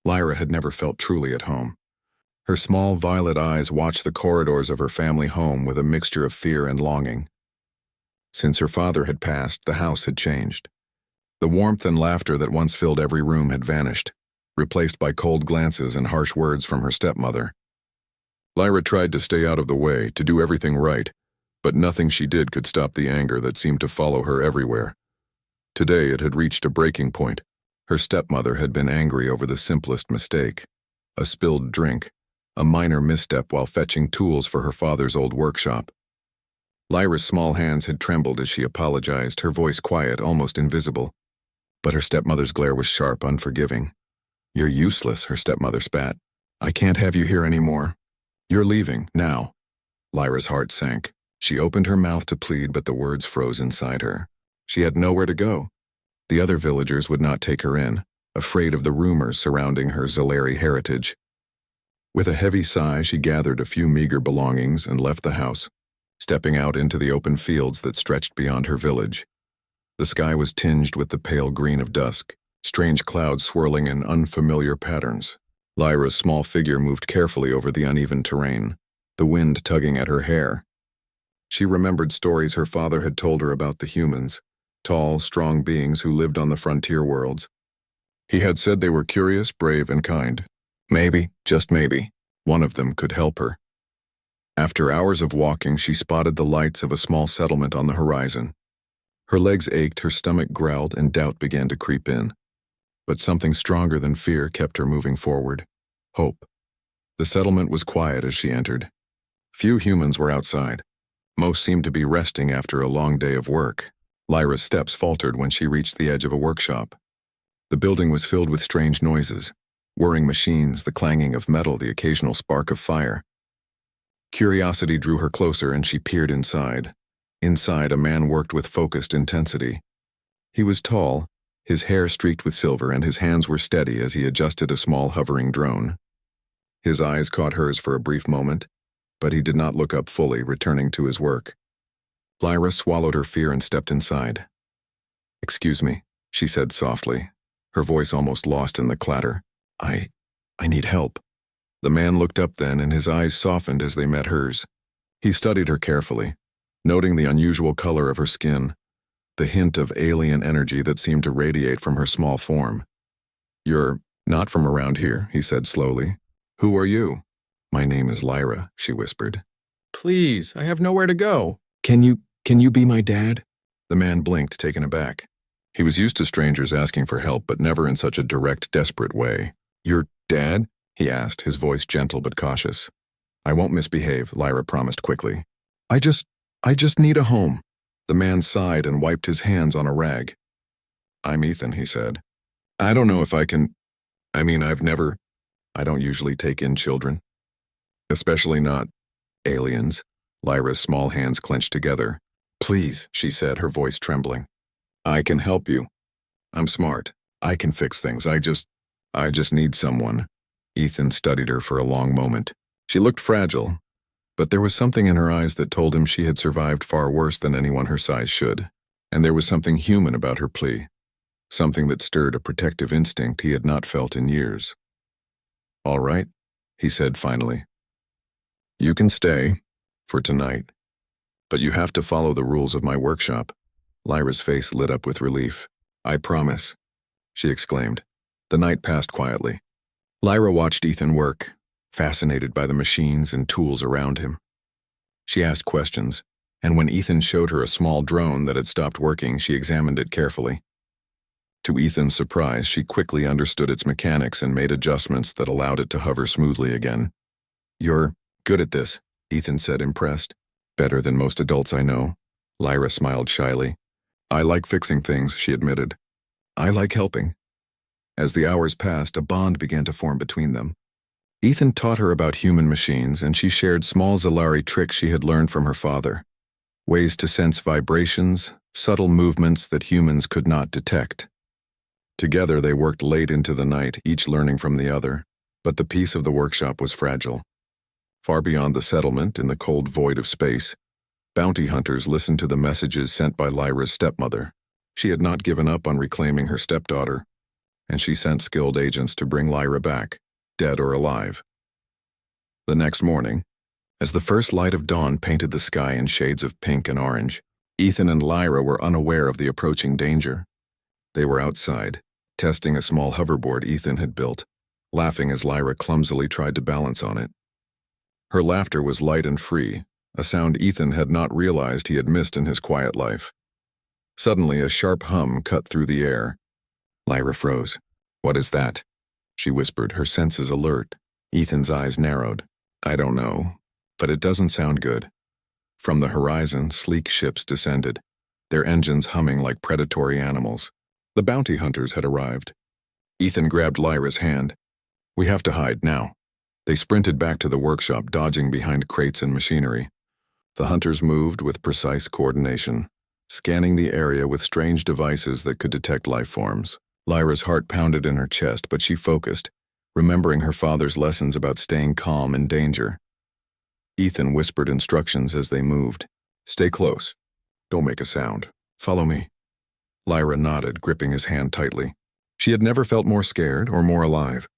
Lyra had never felt truly at home. Her small violet eyes watched the corridors of her family home with a mixture of fear and longing. Since her father had passed, the house had changed. The warmth and laughter that once filled every room had vanished, replaced by cold glances and harsh words from her stepmother. Lyra tried to stay out of the way, to do everything right, but nothing she did could stop the anger that seemed to follow her everywhere. Today it had reached a breaking point. Her stepmother had been angry over the simplest mistake, a spilled drink, a minor misstep while fetching tools for her father's old workshop. Lyra's small hands had trembled as she apologized, her voice quiet, almost invisible. But her stepmother's glare was sharp, unforgiving. "You're useless," her stepmother spat. "I can't have you here anymore. You're leaving, now." Lyra's heart sank. She opened her mouth to plead, but the words froze inside her. She had nowhere to go. The other villagers would not take her in, afraid of the rumors surrounding her Zalari heritage. With a heavy sigh, she gathered a few meager belongings and left the house, stepping out into the open fields that stretched beyond her village. The sky was tinged with the pale green of dusk, strange clouds swirling in unfamiliar patterns. Lyra's small figure moved carefully over the uneven terrain, the wind tugging at her hair. She remembered stories her father had told her about the humans, tall, strong beings who lived on the frontier worlds. He had said they were curious, brave, and kind. Maybe, just maybe, one of them could help her. After hours of walking, she spotted the lights of a small settlement on the horizon. Her legs ached, her stomach growled, and doubt began to creep in. But something stronger than fear kept her moving forward. Hope. The settlement was quiet as she entered. Few humans were outside. Most seemed to be resting after a long day of work. Lyra's steps faltered when she reached the edge of a workshop. The building was filled with strange noises, whirring machines, the clanging of metal, the occasional spark of fire. Curiosity drew her closer and she peered inside. Inside, a man worked with focused intensity. He was tall, his hair streaked with silver, and his hands were steady as he adjusted a small hovering drone. His eyes caught hers for a brief moment, but he did not look up fully, returning to his work. Lyra swallowed her fear and stepped inside. "Excuse me," she said softly, her voice almost lost in the clatter. I need help." The man looked up then, and his eyes softened as they met hers. He studied her carefully, noting the unusual color of her skin, the hint of alien energy that seemed to radiate from her small form. "You're not from around here," he said slowly. "Who are you?" "My name is Lyra," she whispered. "Please, I have nowhere to go." Can you be my dad?" The man blinked, taken aback. He was used to strangers asking for help, but never in such a direct, desperate way. "Your dad?" he asked, his voice gentle but cautious. "I won't misbehave," Lyra promised quickly. I just need a home." The man sighed and wiped his hands on a rag. "I'm Ethan," he said. "I don't know if I can. I don't usually take in children. Especially not aliens." Lyra's small hands clenched together. "Please," she said, her voice trembling. "I can help you. I'm smart. I can fix things. I just need someone." Ethan studied her for a long moment. She looked fragile, but there was something in her eyes that told him she had survived far worse than anyone her size should, and there was something human about her plea, something that stirred a protective instinct he had not felt in years. "All right," he said finally. "You can stay, for tonight, but you have to follow the rules of my workshop." Lyra's face lit up with relief. "I promise," she exclaimed. The night passed quietly. Lyra watched Ethan work, fascinated by the machines and tools around him. She asked questions, and when Ethan showed her a small drone that had stopped working, she examined it carefully. To Ethan's surprise, she quickly understood its mechanics and made adjustments that allowed it to hover smoothly again. "You're good at this," Ethan said, impressed. "Better than most adults I know." Lyra smiled shyly. "I like fixing things," she admitted. "I like helping." As the hours passed, a bond began to form between them. Ethan taught her about human machines, and she shared small Zalari tricks she had learned from her father. Ways to sense vibrations, subtle movements that humans could not detect. Together they worked late into the night, each learning from the other, but the peace of the workshop was fragile. Far beyond the settlement, in the cold void of space, bounty hunters listened to the messages sent by Lyra's stepmother. She had not given up on reclaiming her stepdaughter. and she sent skilled agents to bring Lyra back, dead or alive. The next morning, as the first light of dawn painted the sky in shades of pink and orange, Ethan and Lyra were unaware of the approaching danger. They were outside, testing a small hoverboard Ethan had built, laughing as Lyra clumsily tried to balance on it. Her laughter was light and free, a sound Ethan had not realized he had missed in his quiet life. Suddenly, a sharp hum cut through the air. Lyra froze. "What is that?" she whispered, her senses alert. Ethan's eyes narrowed. "I don't know, but it doesn't sound good." From the horizon, sleek ships descended, their engines humming like predatory animals. The bounty hunters had arrived. Ethan grabbed Lyra's hand. "We have to hide now." They sprinted back to the workshop, dodging behind crates and machinery. The hunters moved with precise coordination, scanning the area with strange devices that could detect life forms. Lyra's heart pounded in her chest, but she focused, remembering her father's lessons about staying calm in danger. Ethan whispered instructions as they moved. "Stay close. Don't make a sound. Follow me." Lyra nodded, gripping his hand tightly. She had never felt more scared or more alive.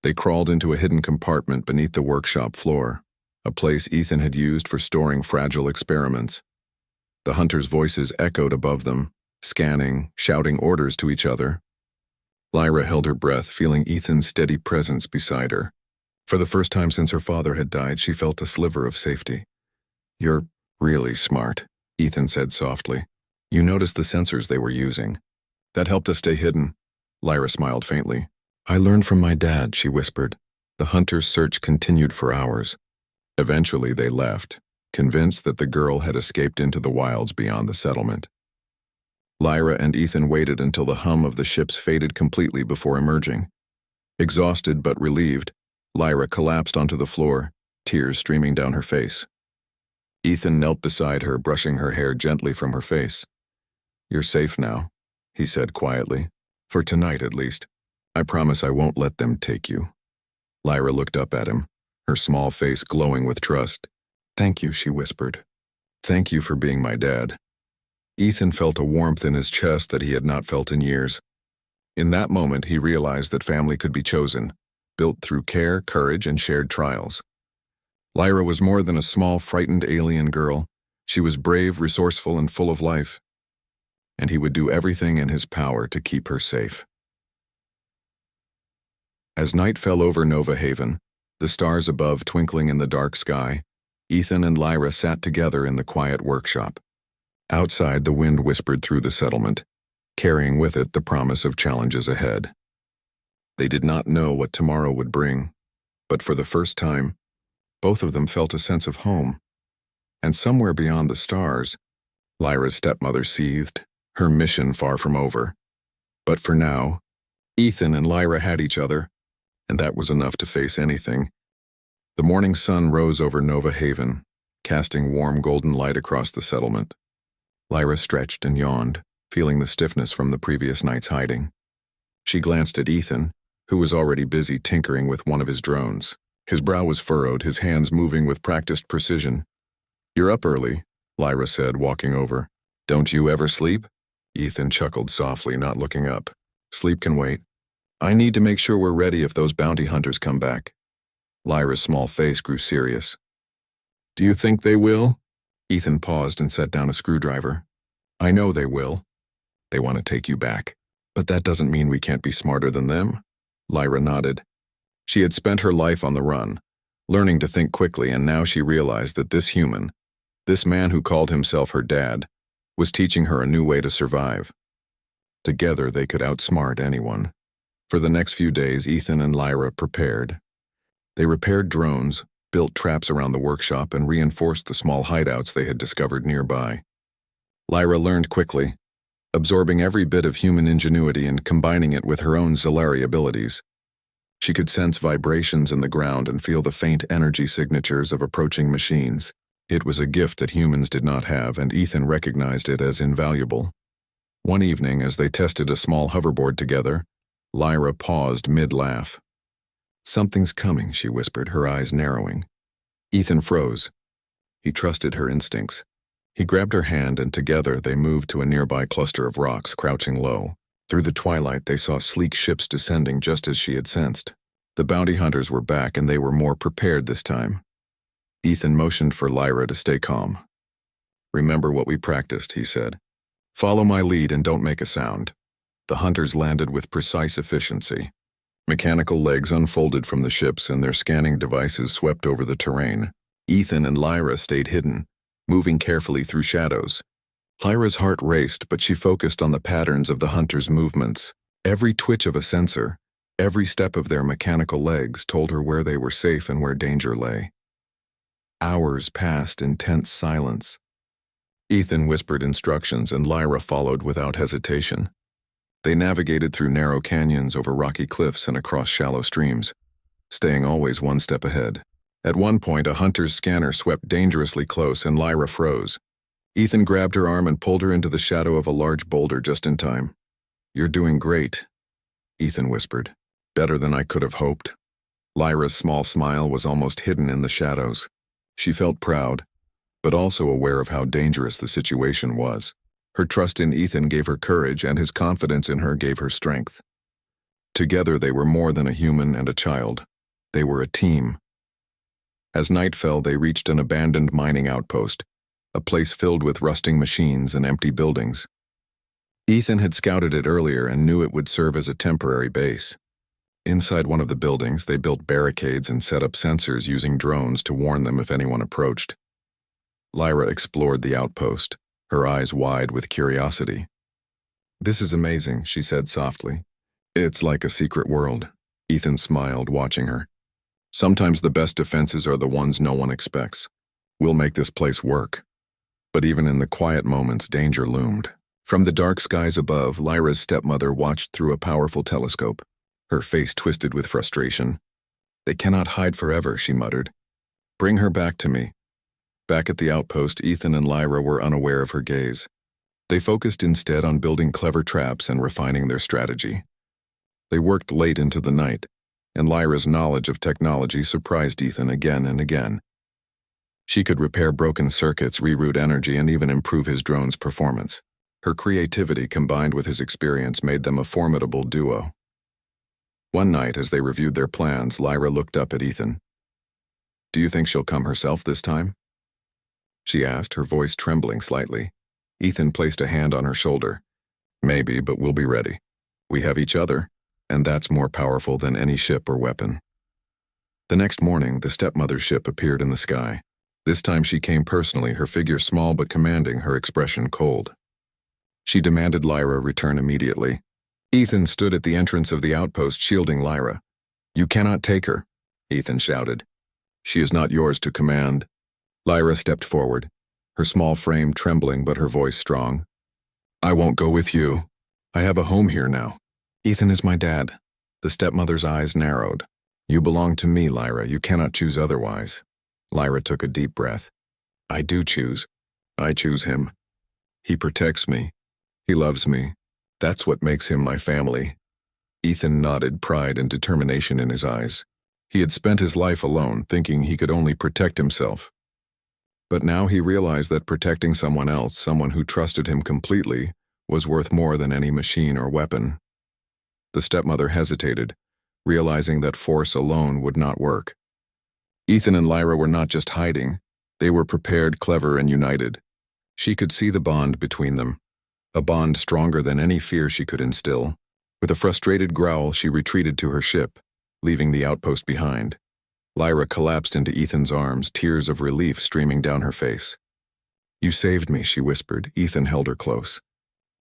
They crawled into a hidden compartment beneath the workshop floor, a place Ethan had used for storing fragile experiments. The hunters' voices echoed above them, scanning, shouting orders to each other. Lyra held her breath, feeling Ethan's steady presence beside her. For the first time since her father had died, she felt a sliver of safety. "You're really smart," Ethan said softly. "You noticed the sensors they were using. That helped us stay hidden." Lyra smiled faintly. "I learned from my dad," she whispered. The hunters' search continued for hours. Eventually they left, convinced that the girl had escaped into the wilds beyond the settlement. Lyra and Ethan waited until the hum of the ships faded completely before emerging. Exhausted but relieved, Lyra collapsed onto the floor, tears streaming down her face. Ethan knelt beside her, brushing her hair gently from her face. "You're safe now," he said quietly. "For tonight, at least. I promise I won't let them take you." Lyra looked up at him, her small face glowing with trust. "Thank you," she whispered. "Thank you for being my dad." Ethan felt a warmth in his chest that he had not felt in years. In that moment, he realized that family could be chosen, built through care, courage, and shared trials. Lyra was more than a small, frightened alien girl. She was brave, resourceful, and full of life. And he would do everything in his power to keep her safe. As night fell over Nova Haven, the stars above twinkling in the dark sky, Ethan and Lyra sat together in the quiet workshop. Outside, the wind whispered through the settlement, carrying with it the promise of challenges ahead. They did not know what tomorrow would bring, but for the first time, both of them felt a sense of home. And somewhere beyond the stars, Lyra's stepmother seethed, her mission far from over. But for now, Ethan and Lyra had each other, and that was enough to face anything. The morning sun rose over Nova Haven, casting warm golden light across the settlement. Lyra stretched and yawned, feeling the stiffness from the previous night's hiding. She glanced at Ethan, who was already busy tinkering with one of his drones. His brow was furrowed, his hands moving with practiced precision. "You're up early," Lyra said, walking over. "Don't you ever sleep?" Ethan chuckled softly, not looking up. "Sleep can wait. I need to make sure we're ready if those bounty hunters come back." Lyra's small face grew serious. "Do you think they will?" Ethan paused and set down a screwdriver. "I know they will. They want to take you back. But that doesn't mean we can't be smarter than them." Lyra nodded. She had spent her life on the run, learning to think quickly, and now she realized that this human, this man who called himself her dad, was teaching her a new way to survive. Together they could outsmart anyone. For the next few days, Ethan and Lyra prepared. They repaired drones, built traps around the workshop, and reinforced the small hideouts they had discovered nearby. Lyra learned quickly, absorbing every bit of human ingenuity and combining it with her own Zalari abilities. She could sense vibrations in the ground and feel the faint energy signatures of approaching machines. It was a gift that humans did not have, and Ethan recognized it as invaluable. One evening, as they tested a small hoverboard together, Lyra paused mid-laugh. "Something's coming," she whispered, her eyes narrowing. Ethan froze. He trusted her instincts. He grabbed her hand, and together they moved to a nearby cluster of rocks, crouching low. Through the twilight, they saw sleek ships descending just as she had sensed. The bounty hunters were back, and they were more prepared this time. Ethan motioned for Lyra to stay calm. "Remember what we practiced," he said. "Follow my lead and don't make a sound." The hunters landed with precise efficiency. Mechanical legs unfolded from the ships and their scanning devices swept over the terrain. Ethan and Lyra stayed hidden, moving carefully through shadows. Lyra's heart raced, but she focused on the patterns of the hunters' movements. Every twitch of a sensor, every step of their mechanical legs told her where they were safe and where danger lay. Hours passed in tense silence. Ethan whispered instructions and Lyra followed without hesitation. They navigated through narrow canyons, over rocky cliffs, and across shallow streams, staying always one step ahead. At one point, a hunter's scanner swept dangerously close and Lyra froze. Ethan grabbed her arm and pulled her into the shadow of a large boulder just in time. "You're doing great," Ethan whispered. "Better than I could have hoped." Lyra's small smile was almost hidden in the shadows. She felt proud, but also aware of how dangerous the situation was. Her trust in Ethan gave her courage, and his confidence in her gave her strength. Together they were more than a human and a child. They were a team. As night fell, they reached an abandoned mining outpost, a place filled with rusting machines and empty buildings. Ethan had scouted it earlier and knew it would serve as a temporary base. Inside one of the buildings, they built barricades and set up sensors using drones to warn them if anyone approached. Lyra explored the outpost, her eyes wide with curiosity. "This is amazing," she said softly. "It's like a secret world." Ethan smiled, watching her. "Sometimes the best defenses are the ones no one expects. We'll make this place work." But even in the quiet moments, danger loomed. From the dark skies above, Lyra's stepmother watched through a powerful telescope, her face twisted with frustration. "They cannot hide forever," she muttered. "Bring her back to me." Back at the outpost, Ethan and Lyra were unaware of her gaze. They focused instead on building clever traps and refining their strategy. They worked late into the night, and Lyra's knowledge of technology surprised Ethan again and again. She could repair broken circuits, reroute energy, and even improve his drone's performance. Her creativity combined with his experience made them a formidable duo. One night, as they reviewed their plans, Lyra looked up at Ethan. "Do you think she'll come herself this time?" she asked, her voice trembling slightly. Ethan placed a hand on her shoulder. "Maybe, but we'll be ready. We have each other, and that's more powerful than any ship or weapon." The next morning, the stepmother's ship appeared in the sky. This time she came personally, her figure small but commanding, her expression cold. She demanded Lyra return immediately. Ethan stood at the entrance of the outpost, shielding Lyra. "You cannot take her," Ethan shouted. "She is not yours to command." Lyra stepped forward, her small frame trembling but her voice strong. "I won't go with you. I have a home here now." "Ethan is my dad." The stepmother's eyes narrowed. "You belong to me, Lyra. You cannot choose otherwise." Lyra took a deep breath. "I do choose. I choose him. He protects me. He loves me. That's what makes him my family." Ethan nodded, pride and determination in his eyes. He had spent his life alone, thinking he could only protect himself. But now he realized that protecting someone else, someone who trusted him completely, was worth more than any machine or weapon. The stepmother hesitated, realizing that force alone would not work. Ethan and Lyra were not just hiding, they were prepared, clever, and united. She could see the bond between them, a bond stronger than any fear she could instill. With a frustrated growl, she retreated to her ship, leaving the outpost behind. Lyra collapsed into Ethan's arms, tears of relief streaming down her face. "You saved me," she whispered. Ethan held her close.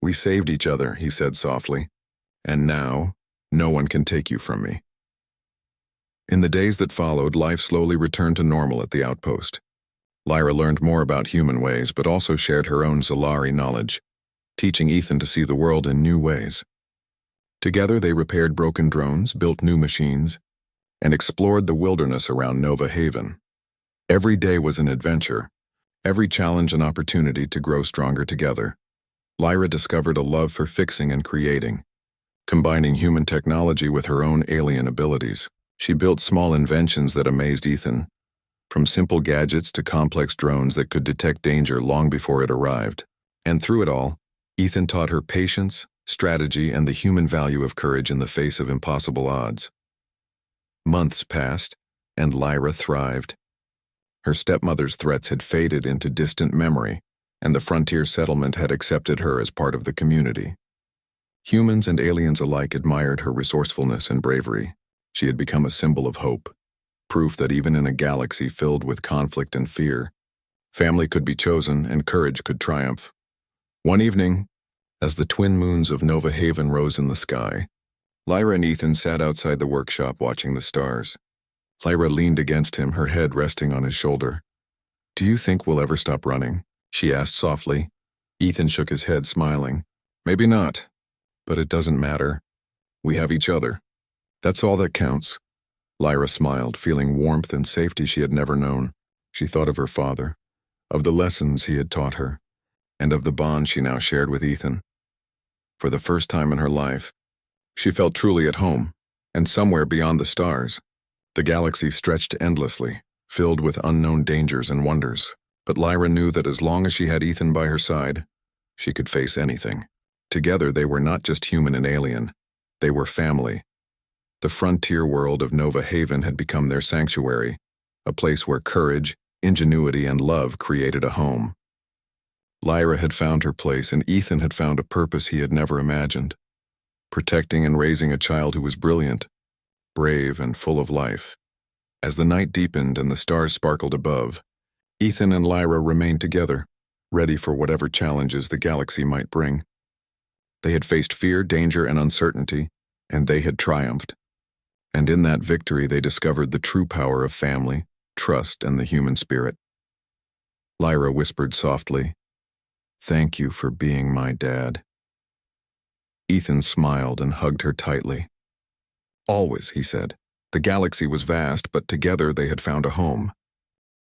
"We saved each other," he said softly. "And now, no one can take you from me." In the days that followed, life slowly returned to normal at the outpost. Lyra learned more about human ways, but also shared her own Zalari knowledge, teaching Ethan to see the world in new ways. Together they repaired broken drones, built new machines, and explored the wilderness around Nova Haven. Every day was an adventure, every challenge an opportunity to grow stronger together. Lyra discovered a love for fixing and creating, combining human technology with her own alien abilities. She built small inventions that amazed Ethan, from simple gadgets to complex drones that could detect danger long before it arrived. And through it all, Ethan taught her patience, strategy, and the human value of courage in the face of impossible odds. Months passed, and Lyra thrived. Her stepmother's threats had faded into distant memory, and the frontier settlement had accepted her as part of the community. Humans and aliens alike admired her resourcefulness and bravery. She had become a symbol of hope, proof that even in a galaxy filled with conflict and fear, family could be chosen and courage could triumph. One evening, as the twin moons of Nova Haven rose in the sky, Lyra and Ethan sat outside the workshop watching the stars. Lyra leaned against him, her head resting on his shoulder. "Do you think we'll ever stop running?" she asked softly. Ethan shook his head, smiling. "Maybe not, but it doesn't matter. We have each other. That's all that counts." Lyra smiled, feeling warmth and safety she had never known. She thought of her father, of the lessons he had taught her, and of the bond she now shared with Ethan. For the first time in her life, she felt truly at home, and somewhere beyond the stars. The galaxy stretched endlessly, filled with unknown dangers and wonders, but Lyra knew that as long as she had Ethan by her side, she could face anything. Together they were not just human and alien, they were family. The frontier world of Nova Haven had become their sanctuary, a place where courage, ingenuity, and love created a home. Lyra had found her place, and Ethan had found a purpose he had never imagined, protecting and raising a child who was brilliant, brave, and full of life. As the night deepened and the stars sparkled above, Ethan and Lyra remained together, ready for whatever challenges the galaxy might bring. They had faced fear, danger, and uncertainty, and they had triumphed. And in that victory they discovered the true power of family, trust, and the human spirit. Lyra whispered softly, "Thank you for being my dad." Ethan smiled and hugged her tightly. "Always," he said. The galaxy was vast, but together they had found a home.